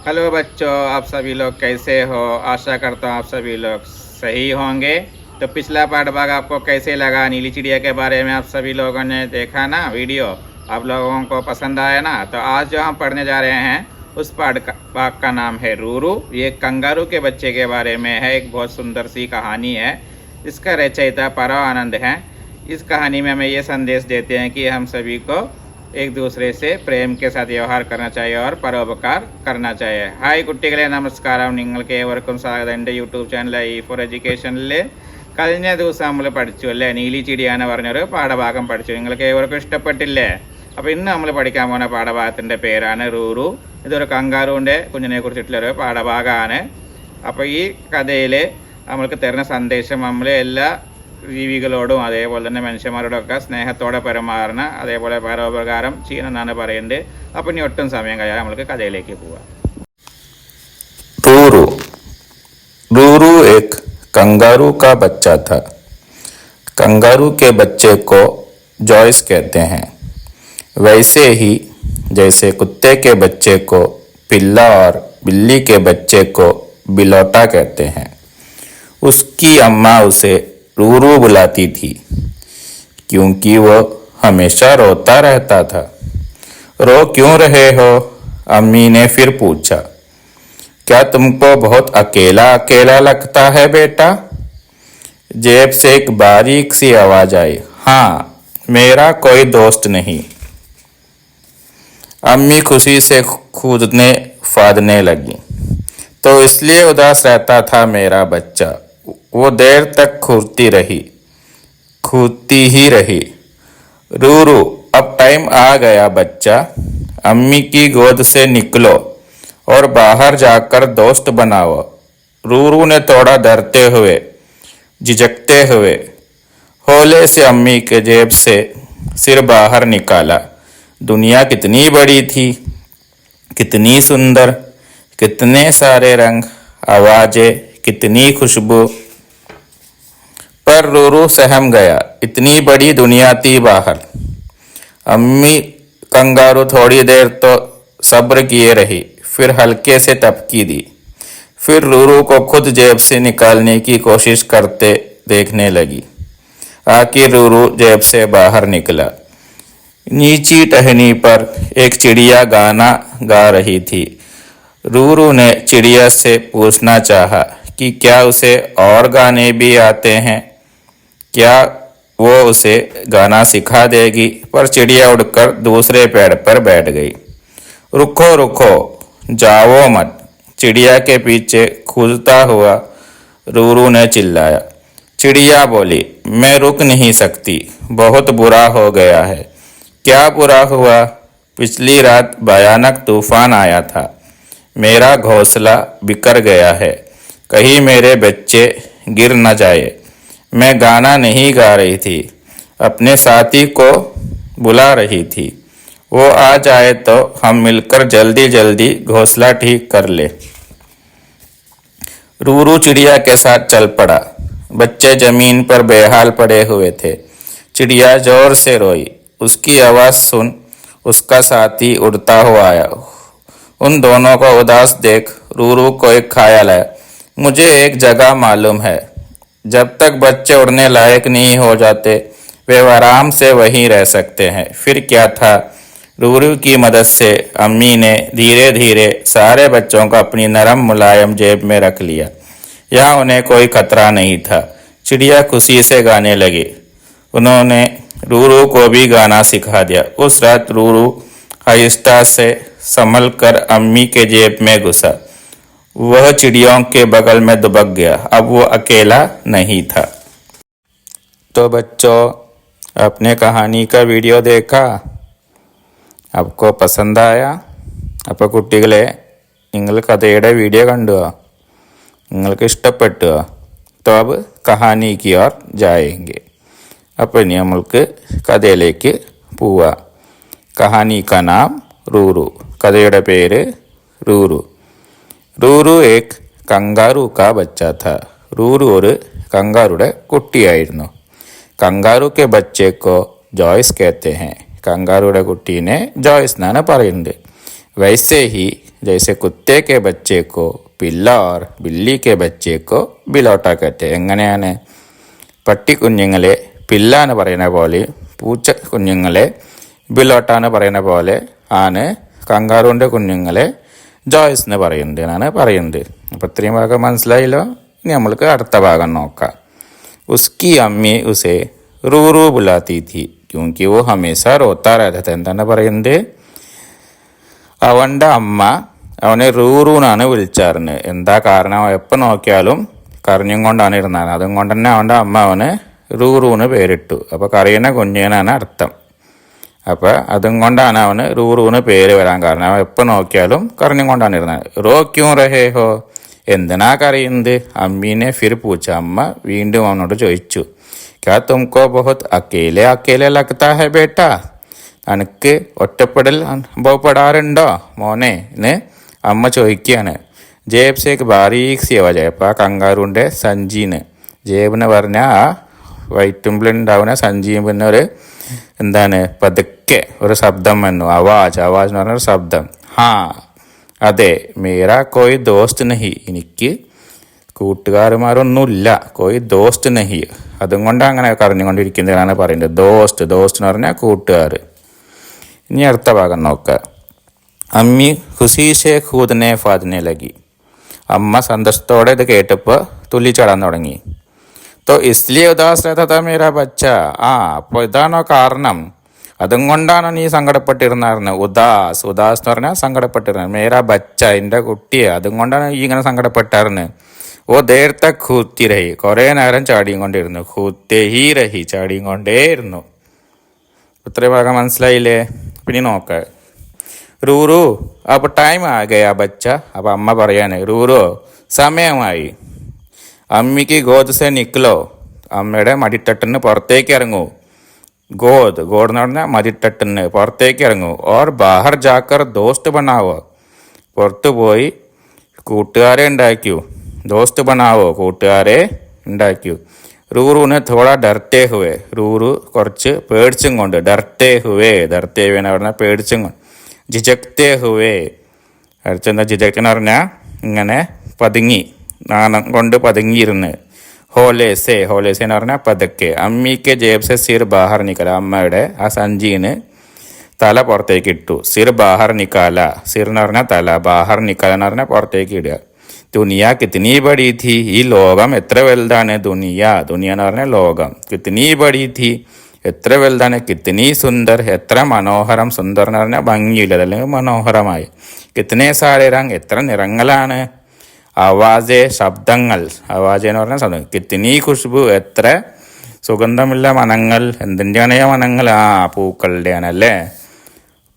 Hello बच्चों, आप सभी लोग कैसे हो। आशा करता हूँ आप सभी लोग सही होंगे। तो पिछला पाठ भाग आपको कैसे लगा, नीली चिड़िया के बारे में आप सभी लोगों ने देखा ना वीडियो, आप लोगों को पसंद आया ना। तो आज जो हम पढ़ने जा रहे हैं उस भाग का नाम है रूरू। ये कंगारू के बच्चे के बारे में है। एक बहुत सुंदर सी कहानी है। इसका रचयिता परव आनंद है। इस कहानी में हमें ये संदेश देते हैं कि हम सभी को एक दूसरे से प्रेम के साथ व्यवहार करना चाहिए और परोपकार करना चाहिए. ഹായ് കുട്ടികളെ, നമസ്കാരം. നിങ്ങൾക്ക് ഏവർക്കും സ്വാഗതം എൻ്റെ യൂട്യൂബ് ചാനൽ E4 എഡ്യൂക്കേഷനിൽ. കഴിഞ്ഞ ദിവസം നമ്മൾ പഠിച്ചു അല്ലേ, നീലി ചിടിയാന പറഞ്ഞൊരു പാഠഭാഗം പഠിച്ചു. നിങ്ങൾക്ക് ഏവർക്കും ഇഷ്ടപ്പെട്ടില്ലേ? അപ്പോൾ ഇന്ന് നമ്മൾ പഠിക്കാൻ പോകുന്ന പാഠഭാഗത്തിൻ്റെ പേരാണ് റൂറു. ഇതൊരു കങ്കാറുവിൻ്റെ കുഞ്ഞിനെ കുറിച്ചിട്ടുള്ളൊരു പാഠഭാഗമാണ്. അപ്പോൾ ഈ കഥയിൽ നമ്മൾക്ക് തരുന്ന സന്ദേശം നമ്മൾ എല്ലാ ജീവികളോടും അതേപോലെ തന്നെ മനുഷ്യന്മാരോടൊക്കെ സ്നേഹത്തോടെ പെരുമാറുന്ന, അതേപോലെ പരോപകാരം ചെയ്യണമെന്നാണ് പറയുന്നത്. അപ്പം ഇനി ഒട്ടും സമയം കഴിയാതെ നമ്മൾക്ക് കഥയിലേക്ക് പോവാം. रूरू रूरू एक कंगारू का बच्चा था. कंगारू के बच्चे को जॉयस कहते हैं. वैसे ही जैसे कुत्ते के बच्चे को पिल्ला और बिल्ली के बच्चे को बिलौटा कहते हैं. उसकी अम्मा उसे रूरू बुलाती थी क्योंकि वो हमेशा रोता रहता था. रो क्यों रहे हो? अम्मी ने फिर पूछा. क्या तुमको बहुत अकेला अकेला लगता है बेटा? जेब से एक बारीक सी आवाज आई. हाँ, मेरा कोई दोस्त नहीं. अम्मी खुशी से कूदने फादने लगी. तो इसलिए उदास रहता था मेरा बच्चा. वो देर तक खूदती ही रही. रूरू, अब टाइम आ गया बच्चा. अम्मी की गोद से निकलो और बाहर जाकर दोस्त बनाओ. रूरू ने थोड़ा डरते हुए, झिझकते हुए हौले से अम्मी के जेब से सिर बाहर निकाला. दुनिया कितनी बड़ी थी, कितनी सुंदर, कितने सारे रंग, आवाजें, कितनी खुशबू. पर रूरू सहम गया. इतनी बड़ी दुनिया थी बाहर. अम्मी कंगारू थोड़ी देर तो सब्र किए रही, फिर हल्के से टपकी दी. फिर रूरू को खुद जेब से निकालने की कोशिश करते देखने लगी. आखिर रूरू जेब से बाहर निकला. नीची टहनी पर एक चिड़िया गाना गा रही थी. रूरू ने चिड़िया से पूछना चाहा कि क्या उसे और गाने भी आते हैं, क्या वो उसे गाना सिखा देगी. पर चिड़िया उड़कर दूसरे पेड़ पर बैठ गई. रुको रुको, जाओ मत. चिड़िया के पीछे कूदता हुआ रूरू ने चिल्लाया. चिड़िया बोली, मैं रुक नहीं सकती, बहुत बुरा हो गया है. क्या बुरा हुआ? पिछली रात भयानक तूफान आया था. मेरा घोंसला बिखर गया है. कहीं मेरे बच्चे गिर न जाए. मैं गाना नहीं गा रही थी, अपने साथी को बुला रही थी. वो आ जाए तो हम मिलकर जल्दी जल्दी घोंसला ठीक कर ले. रूरू चिड़िया के साथ चल पड़ा. बच्चे जमीन पर बेहाल पड़े हुए थे. चिड़िया जोर से रोई. उसकी आवाज सुन उसका साथी उड़ता हुआ आया. उन दोनों को उदास देख रूरू को एक ख्याल आया. मुझे एक जगह मालूम है. जब तक बच्चे उड़ने लायक नहीं हो जाते वे आराम से वहीं रह सकते हैं. फिर क्या था, रूरू की मदद से अम्मी ने धीरे धीरे सारे बच्चों को अपनी नरम मुलायम जेब में रख लिया. यहाँ उन्हें कोई खतरा नहीं था. चिड़िया खुशी से गाने लगी. उन्होंने रूरू को भी गाना सिखा दिया. उस रात रूरू आहिस्ता से संभल कर अम्मी के जेब में घुसा. वह चिड़ियों के बगल में दुबक गया. अब वो अकेला नहीं था. तो बच्चों, आपने कहानी का वीडियो देखा, आपको पसंद आया? അപ്പോൾ കുട്ടികളെ, നിങ്ങൾ കഥയുടെ വീഡിയോ കണ്ടുവോ? നിങ്ങൾക്ക് ഇഷ്ടപ്പെട്ടോ? तो अब कहानी की ओर जाएंगे. അപ്പോൾ ഇനി നമ്മൾക്ക് കഥയിലേക്ക് പോവാം. कहानी का नाम रूरू. കഥയുടെ പേര് रूरू. रूरू एक कंगारू का बच्चा था. रूरू ഒരു കങ്കാരുടെ കുട്ടിയായിരുന്നു. कंगारू के बच्चे को जॉयस कहते हैं. കങ്കാരുടെ കുട്ടീനെ ജോയ്സ് എന്നാണ് പറയുന്നത്. वैसे ही जैसे कुत्ते के बच्चे को पिल्ला और बिल्ली के बच्चे को बिलोटा कहते हैं. എങ്ങനെയാണ് പട്ടി കുഞ്ഞുങ്ങളെ പില്ല എന്ന് പറയുന്ന പോലെ പൂച്ച കുഞ്ഞുങ്ങളെ ബിലോട്ട എന്ന് പറയുന്ന പോലെ ആണ് കങ്കാറുവിൻ്റെ കുഞ്ഞുങ്ങളെ ജോയ്സ് എന്ന് പറയുന്നുണ്ട് എന്നാണ് പറയുന്നത്. അപ്പോൾ ഇത്രയും ഭാഗം മനസ്സിലായല്ലോ. ഇനി നമ്മൾക്ക് അടുത്ത ഭാഗം നോക്കാം. ഉസ്കി അമ്മി ഉസേ റൂറു ബുലാത്തി थी क्योंकि वो हमेशा रोता रहता था. എന്താണ് പറയുന്നത്? അവൻ്റെ അമ്മ അവനെ റൂറൂന്നാണ് വിളിച്ചാറുന്നത്. എന്താ കാരണം? എപ്പോൾ നോക്കിയാലും കരഞ്ഞും കൊണ്ടാണ് ഇരുന്നത്. അതുകൊണ്ട് തന്നെ അവൻ്റെ അമ്മ അവന് റൂറൂന്ന് പേരിട്ടു. അപ്പോൾ കരയുന്ന കുഞ്ഞിനാണ് അർത്ഥം. അപ്പോൾ അതും കൊണ്ടാണ് അവന് റൂറൂന്ന് പേര് വരാൻ കാരണം. അവൻ എപ്പോൾ നോക്കിയാലും കരഞ്ഞും കൊണ്ടാണ് ഇരുന്നത്. റോ ക്യൂം റഹേ ഹോ, എന്തിനാ കരയുന്നത്? അമ്മീനെ ഫിർ പൂച്ച, അമ്മ വീണ്ടും അവനോട് ചോദിച്ചു. ക്യാ തുംകോ ബഹുത് അക്കേലെ അക്കേലെ ലഗ്താ ഹൈ ബേട്ടാ, അനക്ക് ഒറ്റപ്പെടൽ അനുഭവപ്പെടാറുണ്ടോ മോനെ എന്ന് അമ്മ ചോദിക്കുകയാണ്. ജേബ് സേക്ക് ബാരീക് സി ആവാജ്. അപ്പോൾ ആ കങ്കാറുവിൻ്റെ സഞ്ചീന്, ജേബ് എന്ന് പറഞ്ഞാൽ ആ വയറ്റുമ്പിളുണ്ടാവുന്ന സഞ്ചിയും പിന്നെ ഒരു എന്താണ് പതുക്കെ ഒരു ശബ്ദം വന്നു. അവാജ് അവാജ് എന്ന് പറഞ്ഞൊരു ശബ്ദം. ഹാ അതെ, മേരാ കോയി ദോസ്ത് നഹി, എനിക്ക് കൂട്ടുകാരുമാരൊന്നുമില്ല. കോയി ദോസ്ത് നഹി, അതും കൊണ്ട് അങ്ങനെ കരഞ്ഞുകൊണ്ടിരിക്കുന്നതാണ് പറയുന്നത്. ദോസ്ത് ദോസ്ത് എന്ന് പറഞ്ഞാൽ കൂട്ടുകാർ. ഇനി അടുത്ത ഭാഗം നോക്കുക. അമ്മി ഖുശീഷെ ഖൂദനെ ഫാദനെ ലഗി. അമ്മ സന്തോഷത്തോടെ ഇത് കേട്ടപ്പോൾ തുള്ളിച്ചാടാൻ തുടങ്ങി. തോ ഇസ്ലിയെ ഉദാസ് രഹതാ മേരാ ബച്ച. അപ്പോൾ ഇതാണോ കാരണം? അതും കൊണ്ടാണോ നീ സങ്കടപ്പെട്ടിരുന്നായിരുന്നു? ഉദാസ് ഉദാസ് എന്ന് പറഞ്ഞാൽ സങ്കടപ്പെട്ടിരുന്നത്. മേരാ ബച്ച, എൻ്റെ കുട്ടിയെ, അതും കൊണ്ടാണ് ഈ ഇങ്ങനെ സങ്കടപ്പെട്ടായിരുന്നു. ഓ ദേർത്ത ഖൂത്തി രഹി, കുറേ നേരം ചാടിയും കൊണ്ടിരുന്നു. ഖൂത്തേ ഹി രഹി, ചാടിയും കൊണ്ടേയിരുന്നു. ഇത്രയും ഭാഗം മനസ്സിലായില്ലേ? പിന്നെ നോക്ക. റൂറു അപ്പോൾ ടൈം ആ ഗയാ ബച്ച. അപ്പോൾ അമ്മ പറയാണ്, റൂറു സമയമായി. അമ്മിക്ക് ഗോദ് സെ നിക്ലോ, അമ്മയുടെ മടിത്തട്ടിന് പുറത്തേക്ക് ഇറങ്ങൂ. ഗോദ് ഗോഡ് എന്ന് പറഞ്ഞാൽ മടിത്തട്ടിന് പുറത്തേക്ക് ഇറങ്ങൂ. ഓർ ബാഹർ ജാക്കർ ദോസ്ത് ബനാവോ, പുറത്തു പോയി കൂട്ടുകാരെ ഉണ്ടാക്കൂ. ദോസ്ത് ബനാവോ, കൂട്ടുകാരെ ഉണ്ടാക്കൂ. റൂറുവിന് തോടാ ഡർത്തേ ഹുവേ, റൂറു കുറച്ച് പേടിച്ചും കൊണ്ട്. ഡർത്തേ ഹുവേ, ഡർത്തേ ഹുവേ എന്ന് പറഞ്ഞാൽ പേടിച്ചും കൊണ്ട്. ജിജക്തേ ഹുവേ, അടുത്തെന്താ ജിജക് എന്ന് പറഞ്ഞാൽ ഇങ്ങനെ പതുങ്ങി, നാണം കൊണ്ട് പതുങ്ങിയിരുന്ന്. ഹോലേസെ, ഹോലേസെ എന്ന് പറഞ്ഞാൽ പതുക്കെ. അമ്മിക്ക് ജേബ്സെ സിർ ബാഹർ നിക്കല, അമ്മയുടെ ആ സഞ്ചീന് തല പുറത്തേക്ക് ഇട്ടു. സിർ ബാഹർ നിക്കാല, സിർ എന്ന് പറഞ്ഞാൽ തല, ബാഹർ നിക്കാല എന്ന് പറഞ്ഞാൽ പുറത്തേക്ക് ഇടുക. ദുനിയ കിത്നി ബഡി ഥി, ഈ ലോകം എത്ര വലുതാണ്? ദുനിയ, ദുനിയ എന്ന് പറഞ്ഞാൽ ലോകം. കിത്നി ബഡി ഥി, എത്ര വലുതാണ്? കിത്നി സുന്ദർ, എത്ര മനോഹരം. സുന്ദർ എന്ന് പറഞ്ഞാൽ ഭംഗിയില്ല, അല്ലെങ്കിൽ മനോഹരമായി. കിത്നെ സാരെ രംഗ്, എത്ര നിറങ്ങളാണ്. ആവാസെ, ശബ്ദങ്ങൾ. ആവാസ എന്ന് പറഞ്ഞാൽ ശബ്ദം. കിത്നി ഖുഷ്ബു, എത്ര സുഗന്ധമുള്ള മനങ്ങൾ. എന്തിൻ്റെയാണ് ആ മനങ്ങൾ? പൂക്കളുടെയാണ് അല്ലേ.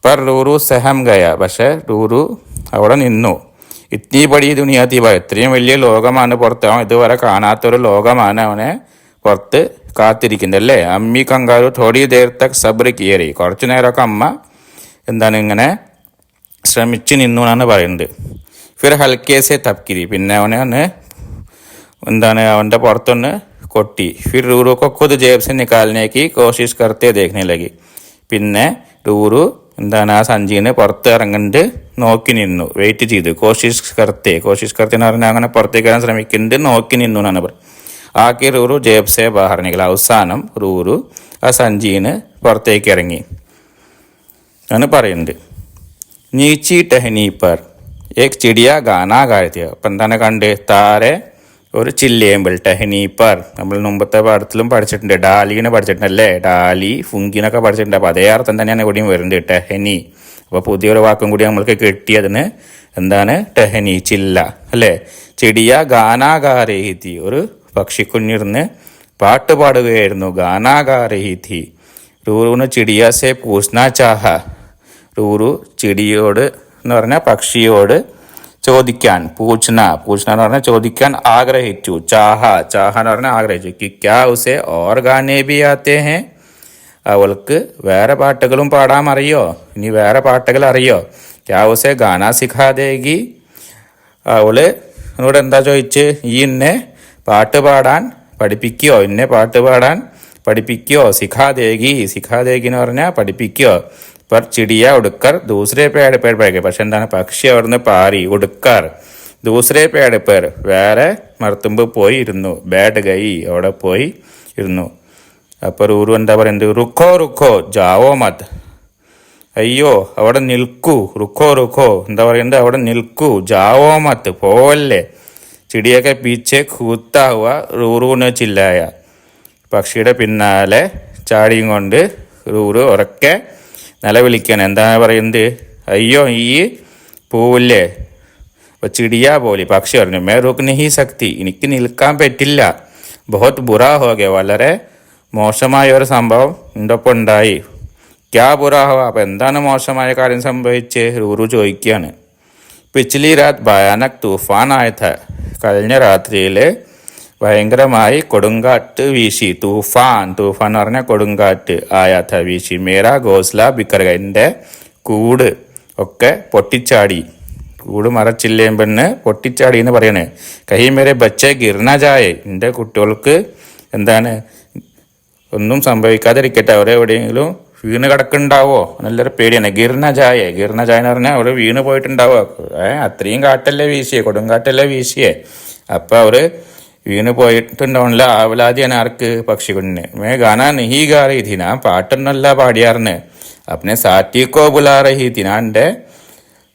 പർ റൂറു സെഹം ഗയ, പക്ഷെ റൂറു അവിടെ നിന്നു. ഇത്നി ബടി ദുനിയ തീവ, ഇത്രയും വലിയ ലോകമാണ് പുറത്ത്, അവൻ ഇതുവരെ കാണാത്തൊരു ലോകമാണ് അവനെ പുറത്ത് കാത്തിരിക്കുന്നത് അല്ലേ. അമ്മി കങ്കാരു തോടി ദേർ തക് സബ്ർ കിയറി, കുറച്ചു നേരമൊക്കെ അമ്മ എന്താണ് ഇങ്ങനെ ശ്രമിച്ചു നിന്നു എന്നാണ് പറയുന്നത്. ഫിർ ഹൽക്കേസെ തപ്കിരി, പിന്നെ അവനെ ഒന്ന് എന്താണ് അവൻ്റെ പുറത്തൊന്ന് കൊട്ടി. ഫിർ റൂറു को खुद जेब से निकालने की कोशिश करते देखने लगी, പിന്നെ റൂറു എന്താണ് ആ സഞ്ചീന് പുറത്ത് ഇറങ്ങുന്നുണ്ട് നോക്കി നിന്നു, വെയിറ്റ് ചെയ്തു. കോശിഷ് കർത്തേ എന്ന് പറഞ്ഞാൽ അങ്ങനെ പുറത്തേക്ക് വരാൻ ശ്രമിക്കുന്നുണ്ട്, നോക്കി നിന്നു എന്നാണ് പറയുന്നത്. ആക്കി റൂറു ജേബ് സെ ബാഹർ നിക്കല, അവസാനം റൂറു ആ സഞ്ചീന് പുറത്തേക്ക് ഇറങ്ങി ആണ് പറയുന്നത്. നീച്ചി ടെഹനി പർ ഏക് ചിടിയ ഗാനാ ഗായത്തിയ, അപ്പം എന്താണ് കണ്ട്? താരെ ഒരു ചില്ലേമ്പിൾ. ടെഹനി പർ നമ്മൾ മുമ്പത്തെ പാഠത്തിലും പഠിച്ചിട്ടുണ്ട്, ഡാലിനെ പഠിച്ചിട്ടുണ്ടല്ലേ. ഡാലി ഫുങ്കിനൊക്കെ പഠിച്ചിട്ടുണ്ട്. അപ്പോൾ അതേ അർത്ഥം തന്നെയാണ് ഇവിടെയും വരുന്നത്, ടെഹനി. അപ്പോൾ പുതിയൊരു വാക്കും കൂടി നമ്മൾക്ക് കിട്ടിയതിന് എന്താണ്? ടെഹനി, ചില്ല അല്ലേ. ചിടിയ ഗാനാഗാരഹിതി, ഒരു പക്ഷിക്കുഞ്ഞിരുന്ന് പാട്ട് പാടുകയായിരുന്നു. ഗാനാഗാരഹിതി. റൂറുവിന് ചിടിയാസെ പൂസ്ന ചാഹ, റൂറു ചിടിയോട് എന്ന് പറഞ്ഞാൽ പക്ഷിയോട് ചോദിക്കാൻ, പൂച്ഛന എന്ന് പറഞ്ഞാൽ ചോദിക്കാൻ ആഗ്രഹിച്ചു. ചാഹ എന്ന് പറഞ്ഞാൽ ആഗ്രഹിച്ചു. कि क्या उसे और गाने भी आते हैं, അവൾക്ക് വേറെ പാട്ടുകളും പാടാൻ അറിയോ? ഇനി വേറെ പാട്ടുകൾ അറിയോ? क्या उसे गाना सिखा देगी, അവള് എന്നോട് എന്താ ചോദിച്ച്? ഈ എന്നെ പാട്ട് പാടാൻ പഠിപ്പിക്കോ? എന്നെ പാട്ട് പാടാൻ പഠിപ്പിക്കോ? സിഖാ ദേഗി എന്ന് പറഞ്ഞാൽ പഠിപ്പിക്കോ. पर चिड़िया उड़कर दूसरे पेड़ पर बैठ गई. പക്ഷെ എന്താണ്, പക്ഷി അവിടുന്ന് പാറി. ഉടുക്കാർ ദൂസരെ പേട് പേർ, വേറെ മരത്തുമ്പ് പോയി ഇരുന്നു. ബാഡ് ഗൈ, അവിടെ പോയി ഇരുന്നു. അപ്പോൾ റൂറു എന്താ പറയുന്നത്, റുക്കോ റുക്കോ ജാവോ മത്, അയ്യോ അവിടെ നിൽക്കൂ. റുക്കോ റുക്കോ എന്താ പറയുന്നത്, അവിടെ നിൽക്കൂ. ജാവോ മത്ത്, പോവല്ലേ. ചിടിയൊക്കെ പീച്ചെ കൂത്താ ഹുവ റൂറുവിന് ചില്ലായ, പക്ഷിയുടെ പിന്നാലെ ചാടിയും കൊണ്ട് റൂറു ഉറക്കെ നിലവിളിക്കണം. എന്താണ് പറയുന്നത്, അയ്യോ ഈ പോവില്ലേ. അപ്പോൾ ചിടിയ പോലി, പക്ഷി പറഞ്ഞു, മേ റുക് നഹീ സക്തി, എനിക്ക് നിൽക്കാൻ പറ്റില്ല. ബഹുത് ബുറാ ഹോഗെ, വളരെ മോശമായ ഒരു സംഭവം എൻ്റെ ഒപ്പം ഉണ്ടായി. ക്യാ ബുറാ ഹോ, അപ്പം എന്താണ് മോശമായ കാര്യം സംഭവിച്ച് റൂറു ചോദിക്കുകയാണ്. പിച്ച്ലി രാത് ഭയാനക് തൂഫാൻ ആയത്, കഴിഞ്ഞ രാത്രിയിൽ ഭയങ്കരമായി കൊടുങ്കാറ്റ് വീശി. തൂഫാൻ എന്ന് പറഞ്ഞാൽ കൊടുങ്കാറ്റ്. ആയാത്ത വീശി. മേരാ ഗോസ്ല ബിക്കർ, എൻ്റെ കൂട് ഒക്കെ പൊട്ടിച്ചാടി. കൂട് മറച്ചില്ലേം പെണ്ണ് പൊട്ടിച്ചാടി എന്ന് പറയണേ. കൈ മേരെ ബച്ചെ ഗിർന ജായേ, എൻ്റെ കുട്ടികൾക്ക് എന്താണ് ഒന്നും സംഭവിക്കാതിരിക്കട്ടെ, അവരെ എവിടെയെങ്കിലും വീണ് കിടക്കുന്നുണ്ടാവോ നല്ലൊരു പേടിയാണ്. ഗിർന ജായേ എന്ന് പറഞ്ഞാൽ അവർ വീണ് പോയിട്ടുണ്ടാവോ. അത്രയും കാറ്റല്ലേ വീശിയേ, കൊടുങ്കാറ്റല്ലേ വീശിയേ. അപ്പം അവർ വീണ് പോയിട്ടുണ്ടാവില്ല. ആവലാതിയാണ് ആർക്ക്, പക്ഷികുഞ്ഞിന്. മേ ഗാന നഹീ ഗാ റഹി ഥി, ഞാൻ പാട്ടൊന്നല്ല പാടിയാർന്ന്. അപ്പനെ സാറ്റിക്കോ ബുലാ റഹി ഥി, ഞാൻ എൻ്റെ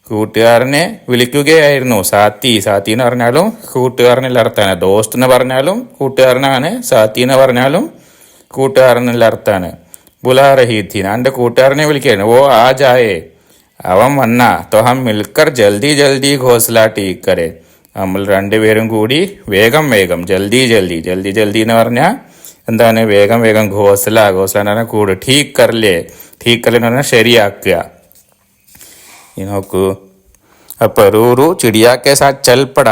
കൂട്ടുകാരനെ വിളിക്കുകയായിരുന്നു. സാത്തി എന്ന് പറഞ്ഞാലും കൂട്ടുകാരനുള്ള അർത്ഥാണ്. ദോസ്ത് എന്ന് പറഞ്ഞാലും കൂട്ടുകാരനാണ്. സാത്തി എന്ന് പറഞ്ഞാലും കൂട്ടുകാരനുള്ള അർത്ഥാണ്. ബുലാ റഹി ഥി, ഞാൻ എൻ്റെ കൂട്ടുകാരനെ വിളിക്കുകയായിരുന്നു. ഓ ആ ജായേ, അവൻ വന്ന തോ ഹം മിൽക്കർ ജൽദി ജൽദി ഘോസ്ല ടീക്ക് കരെ, നമ്മൾ രണ്ടുപേരും കൂടി വേഗം വേഗം, ജൽദി ജൽദി എന്ന് പറഞ്ഞാൽ എന്താണ്, വേഗം വേഗം. ഘോസ്ല എന്ന് പറഞ്ഞാൽ കൂട്. ടീക്ക് കർലേ എന്ന് പറഞ്ഞാൽ ശരിയാക്കുക. ഈ നോക്കൂ. അപ്പൊ റൂറു ചിടിയാക്കെ സാത്ത് ചൽപ്പട,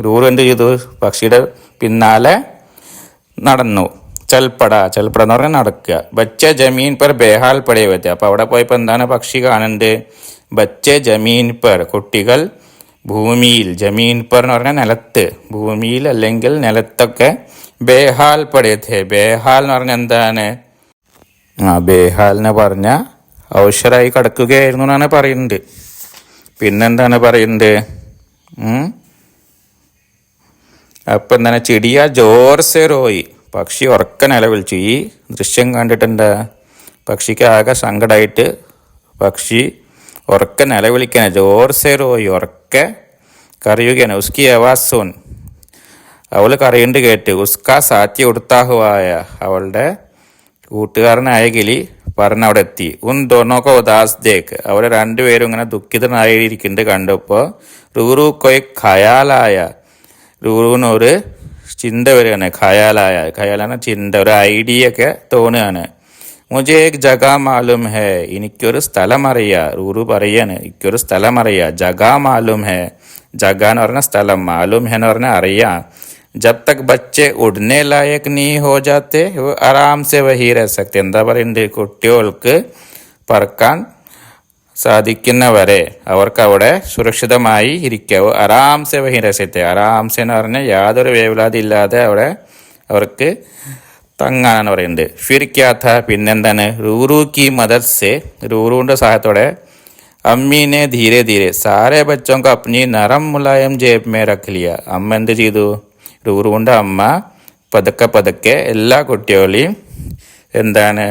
റൂറു എന്ത് ചെയ്തു, പക്ഷിയുടെ പിന്നാലെ നടന്നു. ചൽപ്പട എന്ന് പറഞ്ഞാൽ നടക്കുക. ബച്ച ജമീൻ പർ ബേഹാൽ പടേ വെച്ച, അപ്പൊ അവിടെ പോയപ്പോൾ എന്താണ് പക്ഷി കാണുന്നത്, ബച്ചെ ജമീൻ പർ, കുട്ടികൾ ഭൂമിയിൽ. ജമീൻ പർ എന്ന് പറഞ്ഞാൽ നിലത്ത്, ഭൂമിയിൽ അല്ലെങ്കിൽ നിലത്തൊക്കെ. ബേഹാൽ പടേത്തെ, ബേഹാൽ എന്ന് പറഞ്ഞാൽ എന്താണ്, ബേഹാൽ എന്ന് പറഞ്ഞാൽ ഔഷരായി കിടക്കുകയായിരുന്നു എന്നാണ് പറയുന്നത്. പിന്നെന്താണ് പറയുന്നത്, അപ്പം എന്താണ്, ചിടിയ ജോർസെ റോയി, പക്ഷി ഉറക്ക നിലവിളിച്ചു. ഈ ദൃശ്യം കണ്ടിട്ടുണ്ട്, പക്ഷിക്ക് ആകെ സങ്കടമായിട്ട് പക്ഷി ഉറക്ക നിലവിളിക്കാണ്. ജോർസെ റോയി, ഉറക്കെ കരയുകയാണ്. ഉസ്കി അവാസോൻ, അവൾ കരയുണ്ട് കേട്ട്. ഉസ്കാ സാത്തി ഉടുത്താഹുവായ, അവളുടെ കൂട്ടുകാരനായ കിളി പറഞ്ഞ അവിടെ എത്തി. ഉൻ ദോനോക്കോ ഉദാസ് ദേക്ക്, അവരെ രണ്ടുപേരും ഇങ്ങനെ ദുഃഖിതനായിരിക്കുന്നുണ്ട് കണ്ടപ്പോൾ. റൂറു കൊയ് ഖയാലായ, റൂറുവിനൊരു ചിന്ത വരികയാണ്. ഖയാലാണ് ചിന്ത, ഒരു ഐഡിയ ഒക്കെ തോന്നുകയാണ്. മുझे एक जगह मालूम है, എനിക്കൊരു സ്ഥലം അറിയാം. റൂറു പറയാണ്, എനിക്കൊരു സ്ഥലം അറിയാം. ജഗ മാലൂം ഹെ, ജഗ എന്ന് പറഞ്ഞ സ്ഥലം, മാലൂം ഹെ എന്ന് പറഞ്ഞാൽ അറിയാം. ജബ് തക് ബच्चे ഉടനെ ലായക് നീ ഹോ ജാത്തെ ആരാം സെ വഹി രഹ സക്തെ, എന്താ പറയുന്നത്, കുട്ടികൾക്ക് പറക്കാൻ സാധിക്കുന്നവരെ അവർക്ക് അവിടെ സുരക്ഷിതമായി ഇരിക്കാവൂ. ആരാം സെ വഹി രഹ സക്തെ, ആരാം സെ എന്ന് പറഞ്ഞാൽ യാതൊരു വേവലാതി ഇല്ലാതെ അവിടെ അവർക്ക് തങ്ങാനാണ് പറയുന്നത്. ഫിർ ക്യാ ഥാ, പിന്നെന്താണ്, റൂറു കി മദദ് സെ, റൂറുവിൻ്റെ സഹായത്തോടെ അമ്മീനെ ധീരെ ധീരെ സാരെ ബച്ചോं को अपनी नरम मुलायम जेब में रख लिया, അമ്മ എന്ത് ചെയ്തു, റൂറുവിൻ്റെ അമ്മ പതുക്കെ പതുക്കെ എല്ലാ കുട്ടികളെയും എന്താണ്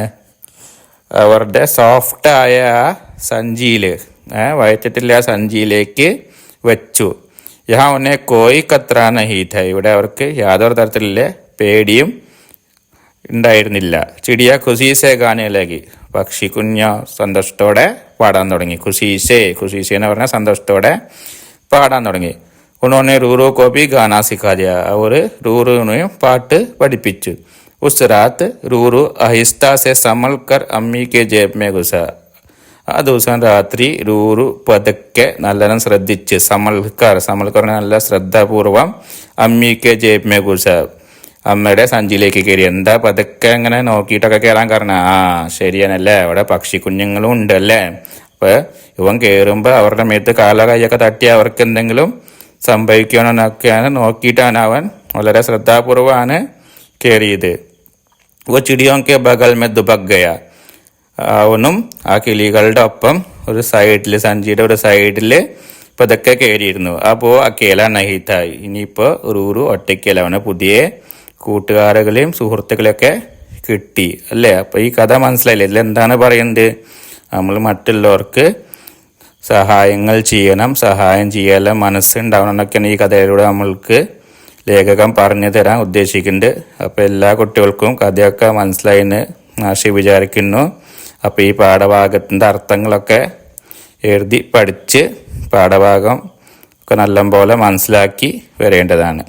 അവരുടെ സോഫ്റ്റായ സഞ്ചിയിൽ, വയറ്റിട്ടില്ല സഞ്ചിയിലേക്ക് വെച്ചു. യഹാ ഉന്നെ കോയി കത്ര നഹീ ഥ, ഇവിടെ അവർക്ക് യാതൊരു തരത്തിലുള്ള പേടിയും ഉണ്ടായിരുന്നില്ല. ചിടിയ ഖുശീസെ ഗാനയിലേക്ക്, പക്ഷി കുഞ്ഞ സന്തോഷത്തോടെ പാടാൻ തുടങ്ങി. ഖുശീസെ എന്ന് പറഞ്ഞാൽ സന്തോഷത്തോടെ പാടാൻ തുടങ്ങി. ഉണോനെ റൂറു കോപ്പി ഗാന സിഖാ ദിയ, അവർ റൂറുവിനെയും പാട്ട് പഠിപ്പിച്ചു. ഉസ് രാത്ത് റൂറു അഹിസ്ത സെ സമൽ കർ അമ്മി കെ ജേബ് മേ ഘുസ, ആ ദിവസം രാത്രി റൂറു പതുക്കെ നല്ലോണം ശ്രദ്ധിച്ച്, സമൽക്കർ നല്ല ശ്രദ്ധാപൂർവം, അമ്മി കെ ജേബ് മേ ഘുസ, അമ്മയുടെ സഞ്ചിയിലേക്ക് കയറി. എന്താ പതുക്കെ അങ്ങനെ നോക്കിയിട്ടൊക്കെ കയറാൻ കാരണം, ശരിയാണല്ലേ, അവിടെ പക്ഷി കുഞ്ഞുങ്ങളും ഉണ്ടല്ലേ. അപ്പോൾ ഇവൻ കയറുമ്പോൾ അവരുടെ മേത്ത് കാല കൈയൊക്കെ തട്ടി അവർക്ക് എന്തെങ്കിലും സംഭവിക്കണമെന്നൊക്കെയാണ് നോക്കിയിട്ടാണ് അവൻ വളരെ ശ്രദ്ധാപൂർവമാണ് കയറിയത്. वो चिड़ियों के बगल में दुबक गया, അവനും ആ കിളികളുടെ ഒപ്പം ഒരു സൈഡിൽ, സഞ്ചിയുടെ ഒരു സൈഡിൽ പതുക്കെ കയറിയിരുന്നു. അപ്പോൾ അക്കേല നഹിത്തായി. ഇനിയിപ്പോൾ റൂറു ഒറ്റയ്ക്കല്ല, അവന് പുതിയ കൂട്ടുകാരുകളെയും സുഹൃത്തുക്കളെയൊക്കെ കിട്ടി അല്ലേ. അപ്പോൾ ഈ കഥ മനസ്സിലായില്ലേ? ഇതിലെന്താണ് പറയുന്നത്? നമ്മൾ മറ്റുള്ളവർക്ക് സഹായങ്ങൾ ചെയ്യണം, സഹായം ചെയ്യാനുള്ള മനസ്സുണ്ടാവണം എന്നൊക്കെയാണ് ഈ കഥയിലൂടെ നമ്മൾക്ക് ലേഖകൻ പറഞ്ഞു തരാൻ ഉദ്ദേശിക്കുന്നുണ്ട്. അപ്പോൾ എല്ലാ കുട്ടികൾക്കും കഥയൊക്കെ മനസ്സിലായെന്ന് ആശി വിചാരിക്കുന്നു. അപ്പോൾ ഈ പാഠഭാഗത്തിൻ്റെ അർത്ഥങ്ങളൊക്കെ എഴുതി പഠിച്ച് പാഠഭാഗം ഒക്കെ നല്ലപോലെ മനസ്സിലാക്കി വരേണ്ടതാണ്.